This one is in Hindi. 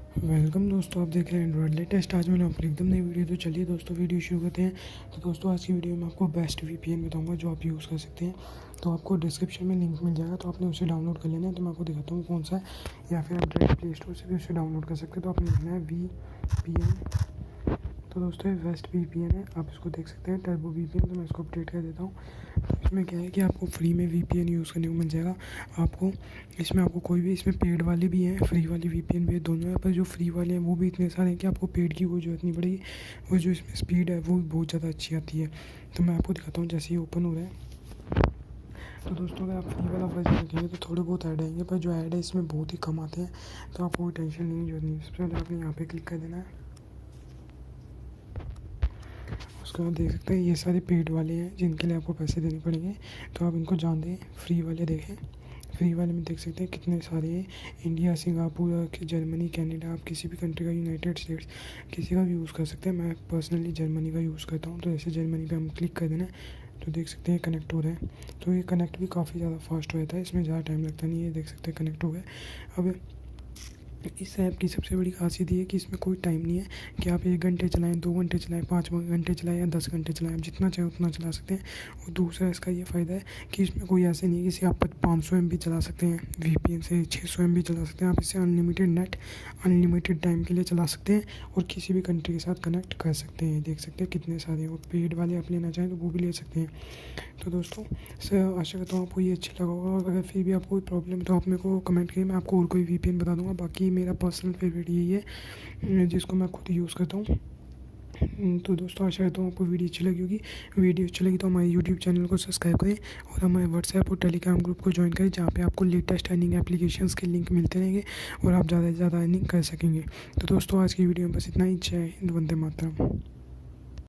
वेलकम दोस्तों, आप देख रहे हैं एंड्रॉइड लेटेस्ट। आज मैंने अपनी एकदम नई वीडियो। तो चलिए दोस्तों वीडियो शुरू करते हैं। तो दोस्तों आज की वीडियो में आपको बेस्ट वीपीएन बताऊंगा जो आप यूज़ कर सकते हैं। तो आपको डिस्क्रिप्शन में लिंक मिल जाएगा, तो आपने उसे डाउनलोड कर लेना है। तो मैं आपको दिखाता हूँ कौन सा है, या फिर आप डायरेक्ट प्ले स्टोर से भी उसे डाउनलोड कर सकते हैं। तो आपने लिखना है वीपीएन। तो दोस्तों ये बेस्ट वीपीएन है, आप इसको देख सकते हैं, टर्बो वीपीएन। तो मैं इसको अपडेट कर देता हूँ। तो इसमें क्या है कि आपको फ्री में वीपीएन यूज़ करने को मिल जाएगा। आपको इसमें आपको कोई भी, इसमें पेड वाले भी हैं, फ्री वाली वीपीएन भी है, दोनों है। पर जो फ्री वाले हैं वो भी इतने सारे हैं कि आपको पेड की कोई ज़रूरत नहीं पड़ेगी। और जो इसमें स्पीड है वो भी बहुत ज़्यादा अच्छी आती है। तो मैं आपको दिखाता हूँ जैसे ही ओपन हो रहा है। तो दोस्तों अगर आप फ्री वाला वर्जन रखेंगे तो थोड़े बहुत ऐड आएंगे, पर जो ऐड है इसमें बहुत ही कम आते हैं। तो आपको कोई टेंशन लेने की जरूरत नहीं है। सबसे पहले आपने यहाँ पे क्लिक कर देना है। उसके बाद देख सकते हैं ये सारे पेड वाले हैं जिनके लिए आपको पैसे देने पड़ेंगे। तो आप इनको जान दें, फ्री वाले देखें। फ्री वाले में देख सकते हैं कितने सारे हैं। इंडिया, सिंगापुर, जर्मनी, कनाडा, आप किसी भी कंट्री का, यूनाइटेड स्टेट्स किसी का भी यूज़ कर सकते हैं। मैं पर्सनली जर्मनी का यूज़ करता हूँ। तो जैसे जर्मनी पे हम क्लिक कर देना तो देख सकते हैं कनेक्ट हो रहा है। तो ये कनेक्ट भी काफ़ी ज़्यादा फास्ट हो जाता है, इसमें ज़्यादा टाइम लगता नहीं है। देख सकते हैं कनेक्ट हो गया। अब इस ऐप की सबसे बड़ी खासियत ये है कि इसमें कोई टाइम नहीं है कि आप 1 घंटे चलाएं, 2 घंटे चलाएं, 5 घंटे चलाएं या 10 घंटे चलाएं। आप जितना चाहे उतना चला सकते हैं। और दूसरा इसका ये फ़ायदा है कि इसमें कोई ऐसे नहीं है कि आप 500 MB चला सकते हैं, वीपीएन से 600 MB चला सकते हैं। आप इससे अनलिमिटेड नेट, अनलिमिटेड टाइम के लिए चला सकते हैं और किसी भी कंट्री के साथ कनेक्ट कर सकते हैं। देख सकते हैं कितने सारे हैं। और पेड वाले आप लेना चाहें तो वो भी ले सकते हैं। तो दोस्तों आशा करता हूँ आपको ये अच्छा लगा होगा। और अगर फिर भी आपको कोई प्रॉब्लम है तो आप मेरे को कमेंट करिए, मैं आपको और कोई वीपीएन बता दूंगा। बाकी मेरा पर्सनल फेवरेट यही है जिसको मैं खुद यूज़ करता हूँ। तो दोस्तों आशा करता हूँ आपको वीडियो अच्छी लगी होगी। वीडियो अच्छी लगी तो हमारे यूट्यूब चैनल को सब्सक्राइब करें और हमारे व्हाट्सएप और टेलीग्राम ग्रुप को ज्वाइन करें, जहाँ पे आपको लेटेस्ट अर्निंग एप्लीकेशंस के लिंक मिलते रहेंगे और आप ज़्यादा से ज़्यादा अर्निंग कर सकेंगे। तो दोस्तों आज की वीडियो में बस इतना ही। जय हिंद, वंदे मातरम।